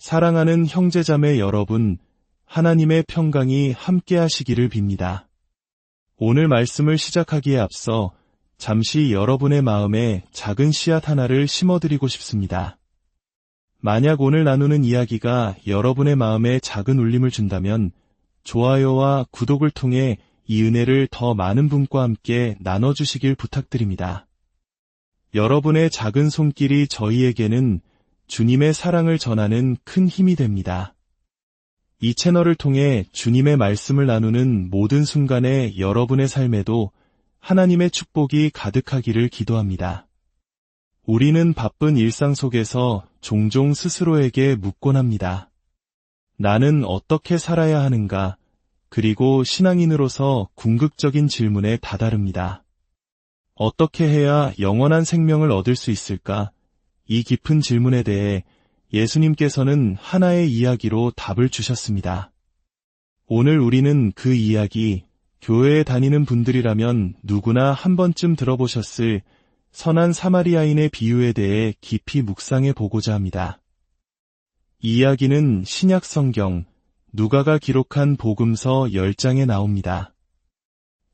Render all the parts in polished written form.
사랑하는 형제자매 여러분, 하나님의 평강이 함께 하시기를 빕니다. 오늘 말씀을 시작하기에 앞서 잠시 여러분의 마음에 작은 씨앗 하나를 심어드리고 싶습니다. 만약 오늘 나누는 이야기가 여러분의 마음에 작은 울림을 준다면 좋아요와 구독을 통해 이 은혜를 더 많은 분과 함께 나눠주시길 부탁드립니다. 여러분의 작은 손길이 저희에게는 주님의 사랑을 전하는 큰 힘이 됩니다. 이 채널을 통해 주님의 말씀을 나누는 모든 순간에 여러분의 삶에도 하나님의 축복이 가득하기를 기도합니다. 우리는 바쁜 일상 속에서 종종 스스로에게 묻곤 합니다. 나는 어떻게 살아야 하는가? 그리고 신앙인으로서 궁극적인 질문에 다다릅니다. 어떻게 해야 영원한 생명을 얻을 수 있을까? 이 깊은 질문에 대해 예수님께서는 하나의 이야기로 답을 주셨습니다. 오늘 우리는 그 이야기, 교회에 다니는 분들이라면 누구나 한 번쯤 들어보셨을 선한 사마리아인의 비유에 대해 깊이 묵상해 보고자 합니다. 이 이야기는 신약 성경, 누가가 기록한 복음서 10장에 나옵니다.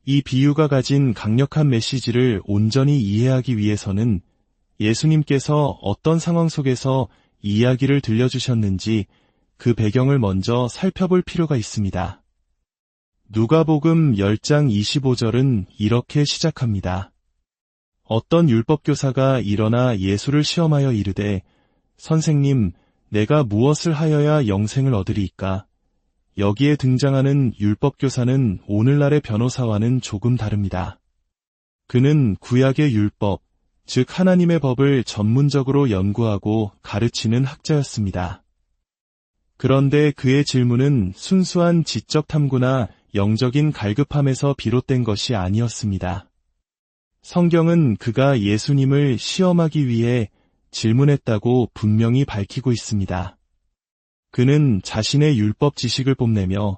이 비유가 가진 강력한 메시지를 온전히 이해하기 위해서는 예수님께서 어떤 상황 속에서 이 이야기를 들려주셨는지 그 배경을 먼저 살펴볼 필요가 있습니다. 누가복음 10장 25절은 이렇게 시작합니다. 어떤 율법교사가 일어나 예수를 시험하여 이르되 선생님, 내가 무엇을 하여야 영생을 얻으리이까? 여기에 등장하는 율법교사는 오늘날의 변호사와는 조금 다릅니다. 그는 구약의 율법, 즉 하나님의 법을 전문적으로 연구하고 가르치는 학자였습니다. 그런데 그의 질문은 순수한 지적 탐구나 영적인 갈급함에서 비롯된 것이 아니었습니다. 성경은 그가 예수님을 시험하기 위해 질문했다고 분명히 밝히고 있습니다. 그는 자신의 율법 지식을 뽐내며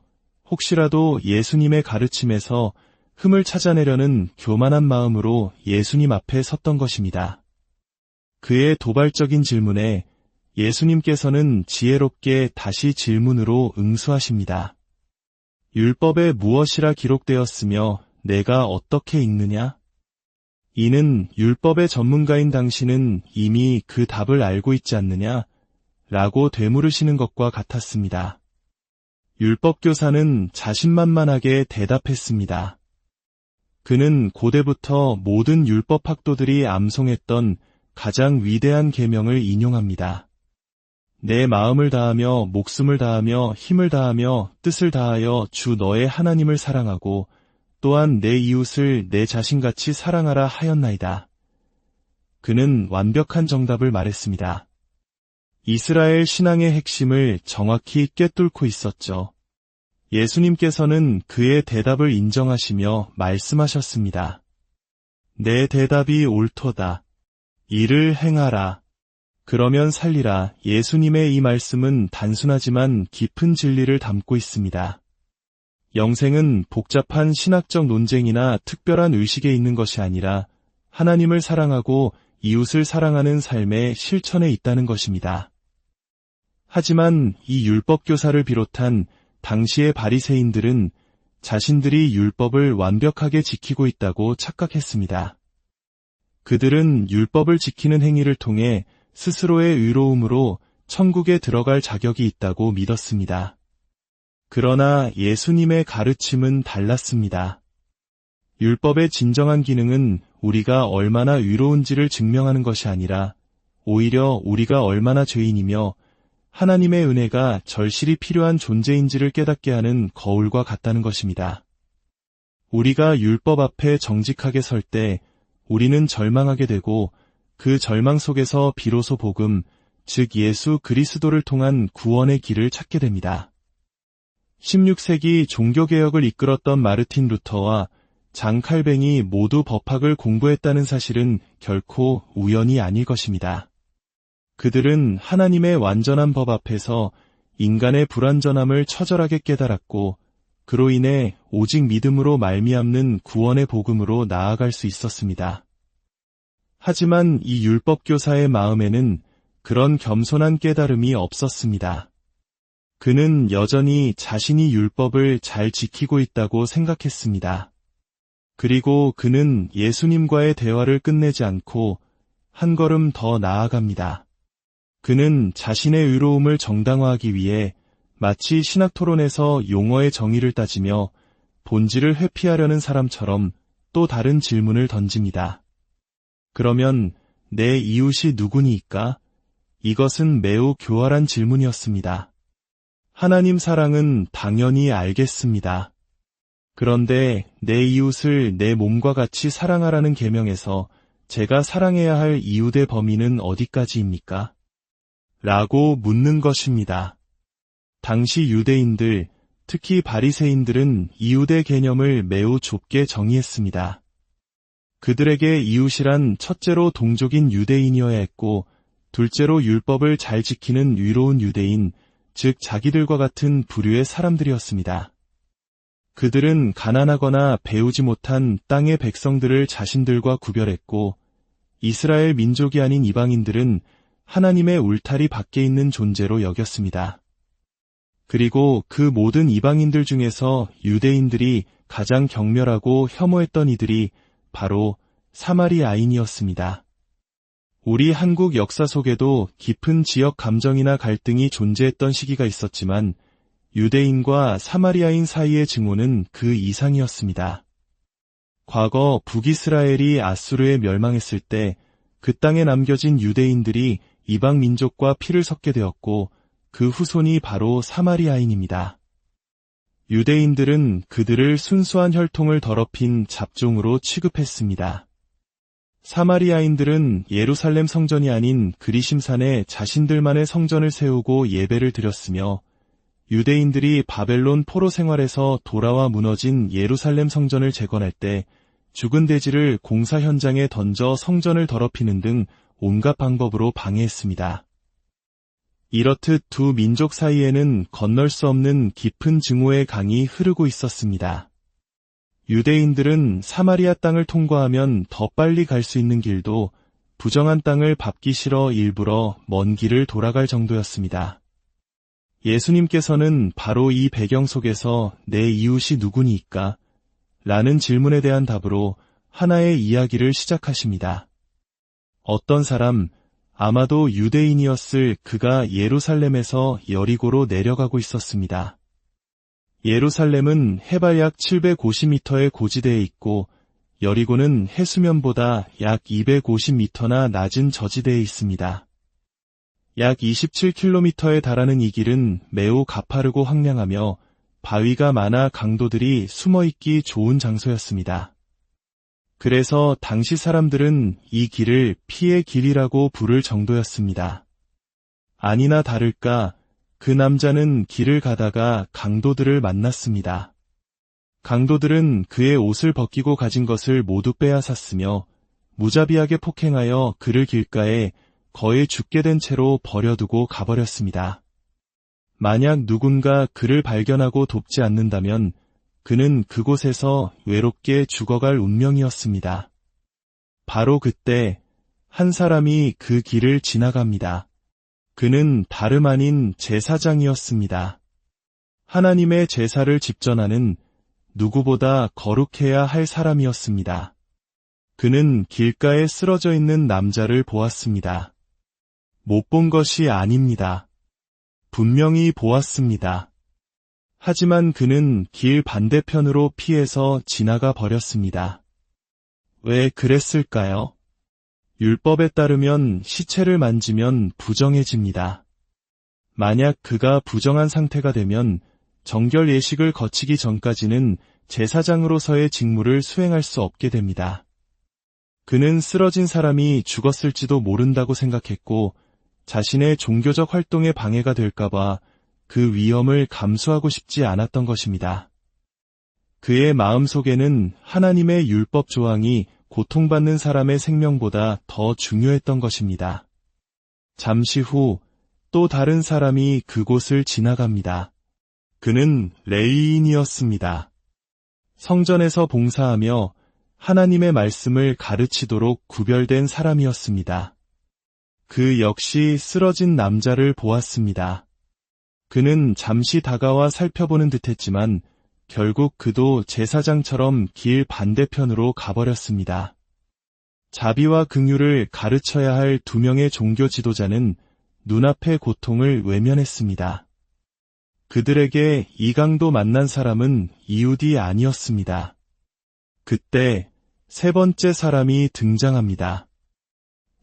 혹시라도 예수님의 가르침에서 흠을 찾아내려는 교만한 마음으로 예수님 앞에 섰던 것입니다. 그의 도발적인 질문에 예수님께서는 지혜롭게 다시 질문으로 응수하십니다. 율법에 무엇이라 기록되었으며 내가 어떻게 읽느냐? 이는 율법의 전문가인 당신은 이미 그 답을 알고 있지 않느냐? 라고 되물으시는 것과 같았습니다. 율법교사는 자신만만하게 대답했습니다. 그는 고대부터 모든 율법학도들이 암송했던 가장 위대한 계명을 인용합니다. 내 마음을 다하며 목숨을 다하며 힘을 다하며 뜻을 다하여 주 너의 하나님을 사랑하고 또한 내 이웃을 내 자신같이 사랑하라 하였나이다. 그는 완벽한 정답을 말했습니다. 이스라엘 신앙의 핵심을 정확히 꿰뚫고 있었죠. 예수님께서는 그의 대답을 인정하시며 말씀하셨습니다. 내 대답이 옳도다. 이를 행하라. 그러면 살리라. 예수님의 이 말씀은 단순하지만 깊은 진리를 담고 있습니다. 영생은 복잡한 신학적 논쟁이나 특별한 의식에 있는 것이 아니라 하나님을 사랑하고 이웃을 사랑하는 삶의 실천에 있다는 것입니다. 하지만 이 율법교사를 비롯한 당시의 바리새인들은 자신들이 율법을 완벽하게 지키고 있다고 착각했습니다. 그들은 율법을 지키는 행위를 통해 스스로의 의로움으로 천국에 들어갈 자격이 있다고 믿었습니다. 그러나 예수님의 가르침은 달랐습니다. 율법의 진정한 기능은 우리가 얼마나 의로운지를 증명하는 것이 아니라 오히려 우리가 얼마나 죄인이며 하나님의 은혜가 절실히 필요한 존재인지를 깨닫게 하는 거울과 같다는 것입니다. 우리가 율법 앞에 정직하게 설 때 우리는 절망하게 되고 그 절망 속에서 비로소 복음, 즉 예수 그리스도를 통한 구원의 길을 찾게 됩니다. 16세기 종교개혁을 이끌었던 마르틴 루터와 장 칼뱅이 모두 법학을 공부했다는 사실은 결코 우연이 아닐 것입니다. 그들은 하나님의 완전한 법 앞에서 인간의 불완전함을 처절하게 깨달았고 그로 인해 오직 믿음으로 말미암는 구원의 복음으로 나아갈 수 있었습니다. 하지만 이 율법교사의 마음에는 그런 겸손한 깨달음이 없었습니다. 그는 여전히 자신이 율법을 잘 지키고 있다고 생각했습니다. 그리고 그는 예수님과의 대화를 끝내지 않고 한 걸음 더 나아갑니다. 그는 자신의 의로움을 정당화하기 위해 마치 신학토론에서 용어의 정의를 따지며 본질을 회피하려는 사람처럼 또 다른 질문을 던집니다. 그러면 내 이웃이 누구니까? 이것은 매우 교활한 질문이었습니다. 하나님 사랑은 당연히 알겠습니다. 그런데 내 이웃을 내 몸과 같이 사랑하라는 계명에서 제가 사랑해야 할 이웃의 범위는 어디까지입니까? 라고 묻는 것입니다. 당시 유대인들, 특히 바리새인들은 이웃의 개념을 매우 좁게 정의했습니다. 그들에게 이웃이란 첫째로 동족인 유대인이어야 했고, 둘째로 율법을 잘 지키는 의로운 유대인, 즉 자기들과 같은 부류의 사람들이었습니다. 그들은 가난하거나 배우지 못한 땅의 백성들을 자신들과 구별했고, 이스라엘 민족이 아닌 이방인들은 하나님의 울타리 밖에 있는 존재로 여겼습니다. 그리고 그 모든 이방인들 중에서 유대인들이 가장 경멸하고 혐오했던 이들이 바로 사마리아인이었습니다. 우리 한국 역사 속에도 깊은 지역 감정이나 갈등이 존재했던 시기가 있었지만 유대인과 사마리아인 사이의 증오는 그 이상이었습니다. 과거 북이스라엘이 아수르에 멸망했을 때 그 땅에 남겨진 유대인들이 이방 민족과 피를 섞게 되었고 그 후손이 바로 사마리아인입니다. 유대인들은 그들을 순수한 혈통을 더럽힌 잡종으로 취급했습니다. 사마리아인들은 예루살렘 성전이 아닌 그리심산에 자신들만의 성전을 세우고 예배를 드렸으며 유대인들이 바벨론 포로 생활에서 돌아와 무너진 예루살렘 성전을 재건할 때 죽은 돼지를 공사 현장에 던져 성전을 더럽히는 등 온갖 방법으로 방해했습니다. 이렇듯 두 민족 사이에는 건널 수 없는 깊은 증오의 강이 흐르고 있었습니다. 유대인들은 사마리아 땅을 통과하면 더 빨리 갈 수 있는 길도 부정한 땅을 밟기 싫어 일부러 먼 길을 돌아갈 정도였습니다. 예수님께서는 바로 이 배경 속에서 내 이웃이 누구니까? 라는 질문에 대한 답으로 하나의 이야기를 시작하십니다. 어떤 사람, 아마도 유대인이었을 그가 예루살렘에서 여리고로 내려가고 있었습니다. 예루살렘은 해발 약 750m의 고지대에 있고 여리고는 해수면보다 약 250m나 낮은 저지대에 있습니다. 약 27km에 달하는 이 길은 매우 가파르고 황량하며 바위가 많아 강도들이 숨어있기 좋은 장소였습니다. 그래서 당시 사람들은 이 길을 피의 길이라고 부를 정도였습니다. 아니나 다를까 그 남자는 길을 가다가 강도들을 만났습니다. 강도들은 그의 옷을 벗기고 가진 것을 모두 빼앗았으며 무자비하게 폭행하여 그를 길가에 거의 죽게 된 채로 버려두고 가버렸습니다. 만약 누군가 그를 발견하고 돕지 않는다면 그는 그곳에서 외롭게 죽어갈 운명이었습니다. 바로 그때 한 사람이 그 길을 지나갑니다. 그는 다름 아닌 제사장이었습니다. 하나님의 제사를 집전하는 누구보다 거룩해야 할 사람이었습니다. 그는 길가에 쓰러져 있는 남자를 보았습니다. 못 본 것이 아닙니다. 분명히 보았습니다. 하지만 그는 길 반대편으로 피해서 지나가 버렸습니다. 왜 그랬을까요? 율법에 따르면 시체를 만지면 부정해집니다. 만약 그가 부정한 상태가 되면 정결 예식을 거치기 전까지는 제사장으로서의 직무를 수행할 수 없게 됩니다. 그는 쓰러진 사람이 죽었을지도 모른다고 생각했고 자신의 종교적 활동에 방해가 될까봐 그 위험을 감수하고 싶지 않았던 것입니다. 그의 마음속에는 하나님의 율법 조항이 고통받는 사람의 생명보다 더 중요했던 것입니다. 잠시 후 또 다른 사람이 그곳을 지나갑니다. 그는 레위인이었습니다. 성전에서 봉사하며 하나님의 말씀을 가르치도록 구별된 사람이었습니다. 그 역시 쓰러진 남자를 보았습니다. 그는 잠시 다가와 살펴보는 듯했지만 결국 그도 제사장처럼 길 반대편으로 가버렸습니다. 자비와 긍휼을 가르쳐야 할 두 명의 종교 지도자는 눈앞의 고통을 외면했습니다. 그들에게 이 강도 만난 사람은 이웃이 아니었습니다. 그때 세 번째 사람이 등장합니다.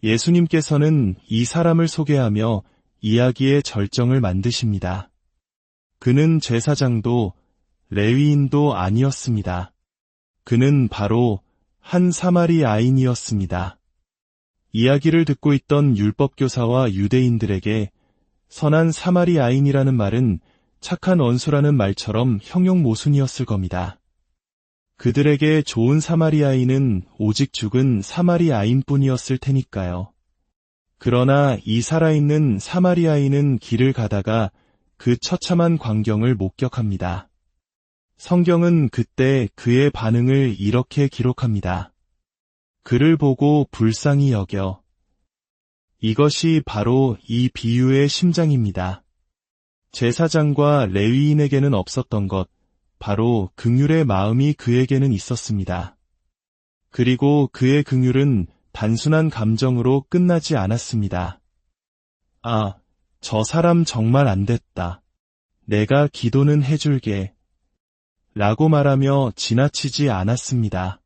예수님께서는 이 사람을 소개하며 이야기의 절정을 만드십니다. 그는 제사장도 레위인도 아니었습니다. 그는 바로 한 사마리아인이었습니다. 이야기를 듣고 있던 율법교사와 유대인들에게 선한 사마리아인이라는 말은 착한 원수라는 말처럼 형용모순이었을 겁니다. 그들에게 좋은 사마리아인은 오직 죽은 사마리아인뿐이었을 테니까요. 그러나 이 살아있는 사마리아인은 길을 가다가 그 처참한 광경을 목격합니다. 성경은 그때 그의 반응을 이렇게 기록합니다. 그를 보고 불쌍히 여겨. 이것이 바로 이 비유의 심장입니다. 제사장과 레위인에게는 없었던 것, 바로 긍휼의 마음이 그에게는 있었습니다. 그리고 그의 긍휼은 단순한 감정으로 끝나지 않았습니다. 아, 저 사람 정말 안 됐다. 내가 기도는 해줄게. 라고 말하며 지나치지 않았습니다.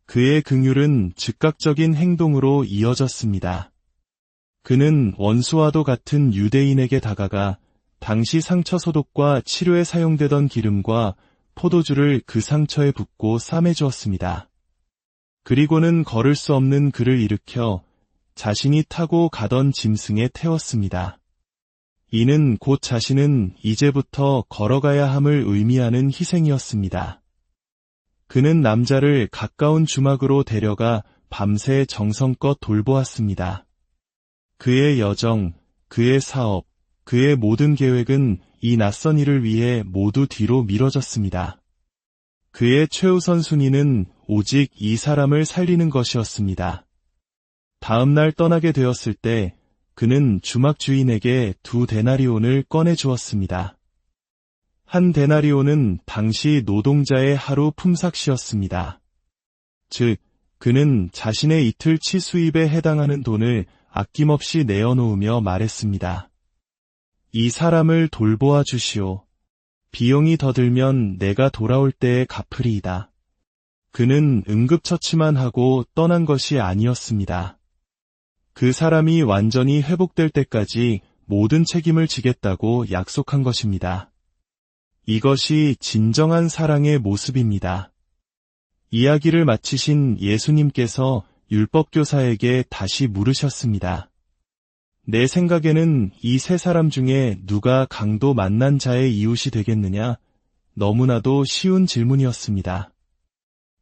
그의 긍휼은 즉각적인 행동으로 이어졌습니다. 그는 원수와도 같은 유대인에게 다가가 당시 상처 소독과 치료에 사용되던 기름과 포도주를 그 상처에 붓고 싸매주었습니다. 그리고는 걸을 수 없는 그를 일으켜 자신이 타고 가던 짐승에 태웠습니다. 이는 곧 자신은 이제부터 걸어가야 함을 의미하는 희생이었습니다. 그는 남자를 가까운 주막으로 데려가 밤새 정성껏 돌보았습니다. 그의 여정, 그의 사업, 그의 모든 계획은 이 낯선 일을 위해 모두 뒤로 미뤄졌습니다. 그의 최우선 순위는 오직 이 사람을 살리는 것이었습니다. 다음 날 떠나게 되었을 때 그는 주막 주인에게 2데나리온을 꺼내 주었습니다. 1데나리온은 당시 노동자의 하루 품삯이었습니다. 즉, 그는 자신의 이틀치 수입에 해당하는 돈을 아낌없이 내어놓으며 말했습니다. 이 사람을 돌보아 주시오. 비용이 더 들면 내가 돌아올 때에 갚으리이다. 그는 응급처치만 하고 떠난 것이 아니었습니다. 그 사람이 완전히 회복될 때까지 모든 책임을 지겠다고 약속한 것입니다. 이것이 진정한 사랑의 모습입니다. 이야기를 마치신 예수님께서 율법교사에게 다시 물으셨습니다. 내 생각에는 이 세 사람 중에 누가 강도 만난 자의 이웃이 되겠느냐? 너무나도 쉬운 질문이었습니다.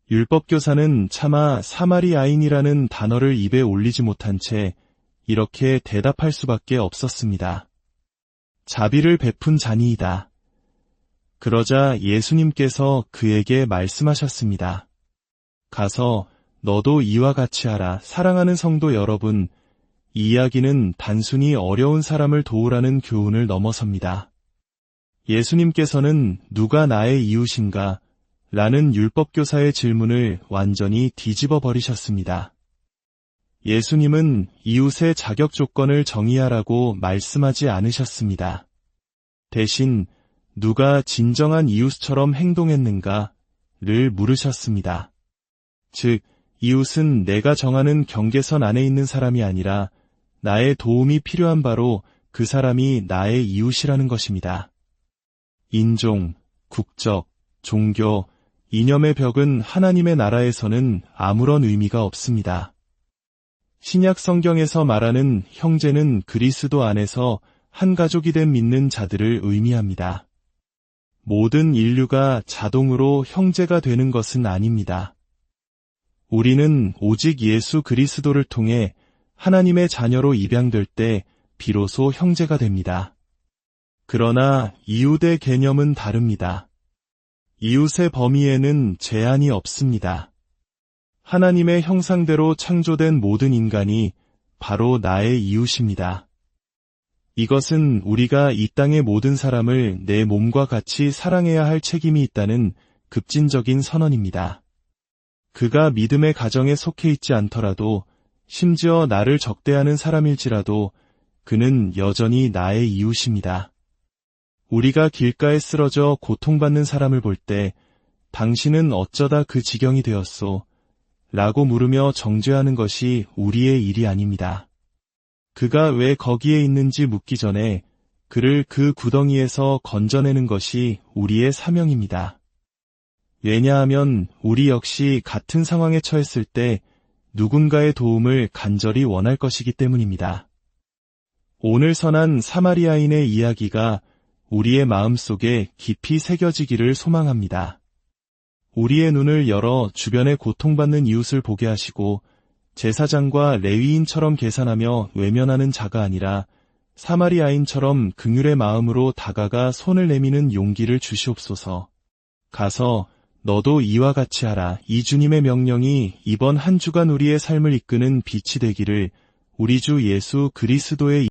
율법교사는 차마 사마리아인이라는 단어를 입에 올리지 못한 채 이렇게 대답할 수밖에 없었습니다. 자비를 베푼 자니이다. 그러자 예수님께서 그에게 말씀하셨습니다. 가서 너도 이와 같이 하라. 사랑하는 성도 여러분, 이 이야기는 단순히 어려운 사람을 도우라는 교훈을 넘어섭니다. 예수님께서는 누가 나의 이웃인가? 라는 율법교사의 질문을 완전히 뒤집어 버리셨습니다. 예수님은 이웃의 자격 조건을 정의하라고 말씀하지 않으셨습니다. 대신 누가 진정한 이웃처럼 행동했는가를 물으셨습니다. 즉, 이웃은 내가 정하는 경계선 안에 있는 사람이 아니라 나의 도움이 필요한 바로 그 사람이 나의 이웃이라는 것입니다. 인종, 국적, 종교, 이념의 벽은 하나님의 나라에서는 아무런 의미가 없습니다. 신약 성경에서 말하는 형제는 그리스도 안에서 한 가족이 된 믿는 자들을 의미합니다. 모든 인류가 자동으로 형제가 되는 것은 아닙니다. 우리는 오직 예수 그리스도를 통해 하나님의 자녀로 입양될 때 비로소 형제가 됩니다. 그러나 이웃의 개념은 다릅니다. 이웃의 범위에는 제한이 없습니다. 하나님의 형상대로 창조된 모든 인간이 바로 나의 이웃입니다. 이것은 우리가 이 땅의 모든 사람을 내 몸과 같이 사랑해야 할 책임이 있다는 급진적인 선언입니다. 그가 믿음의 가정에 속해 있지 않더라도, 심지어 나를 적대하는 사람일지라도 그는 여전히 나의 이웃입니다. 우리가 길가에 쓰러져 고통받는 사람을 볼 때 당신은 어쩌다 그 지경이 되었소? 라고 물으며 정죄하는 것이 우리의 일이 아닙니다. 그가 왜 거기에 있는지 묻기 전에 그를 그 구덩이에서 건져내는 것이 우리의 사명입니다. 왜냐하면 우리 역시 같은 상황에 처했을 때 누군가의 도움을 간절히 원할 것이기 때문입니다. 오늘 선한 사마리아인의 이야기가 우리의 마음속에 깊이 새겨지기를 소망합니다. 우리의 눈을 열어 주변에 고통받는 이웃을 보게 하시고 제사장과 레위인처럼 계산하며 외면하는 자가 아니라 사마리아인처럼 긍휼의 마음으로 다가가 손을 내미는 용기를 주시옵소서. 가서 너도 이와 같이 하라. 이 주님의 명령이 이번 한 주간 우리의 삶을 이끄는 빛이 되기를 우리 주 예수 그리스도의